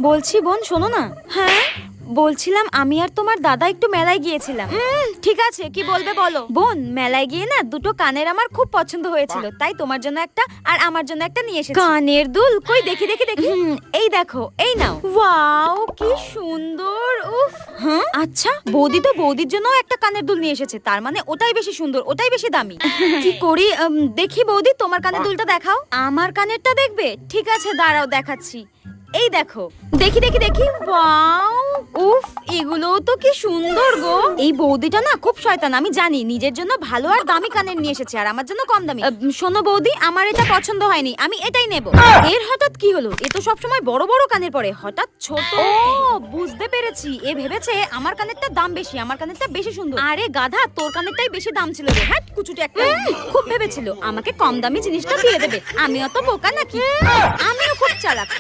বলছি বোন শোনো না। হ্যাঁ বলছিলাম আমি আর তোমার দাদা একটু মেলায় গিয়েছিলাম। ঠিক আছে কি বলবে বলো। বোন মেলায় গিয়ে না দুটো কানের আমার খুব পছন্দ হয়েছিল, তাই তোমার জন্য একটা আর আমার জন্য একটা নিয়ে এসেছি। কানের দুল কই দেখি দেখি দেখি। এই দেখো, এই নাও। ওয়াও কি সুন্দর। উফ। হ্যাঁ আচ্ছা বৌদি তো বৌদির জন্য একটা কানের দুল নিয়ে এসেছে, তার মানে ওটাই বেশি সুন্দর, ওটাই বেশি দামি। কি করি দেখি বৌদি তোমার কানের দুলটা দেখাও। আমার কানেরটা দেখবে? ঠিক আছে দাঁড়াও দেখাচ্ছি। এই দেখো, দেখি দেখি দেখি। ওয়াও উফ এগুলো তো কি সুন্দর গো। এই বৌদিটা না খুব শয়তান, আমি জানি। নিজের জন্য ভালো আর দামি কানের নিয়ে এসেছে আর আমার জন্য কম দামি। শোনো বৌদি, আমার এটা পছন্দ হয়নি, আমি এটাই নেব। এর হঠাৎ কি হলো? এ তো সবসময় বড় বড় কানের পরে, হঠাৎ ছোট। ও বুঝতে পেরেছি, এ ভেবেছে আমার কানেরটা দাম বেশি, আমার কানেরটা বেশি সুন্দর। আরে গাধা, তোর কানেরটাই বেশি দাম ছিল রে। হ্যাঁ কুচুটে একটা। খুব ভেবেছিল আমাকে কম দামি জিনিসটা দিয়ে দেবে। আমি অত বোকা নাকি? আমিও খুব চালাক।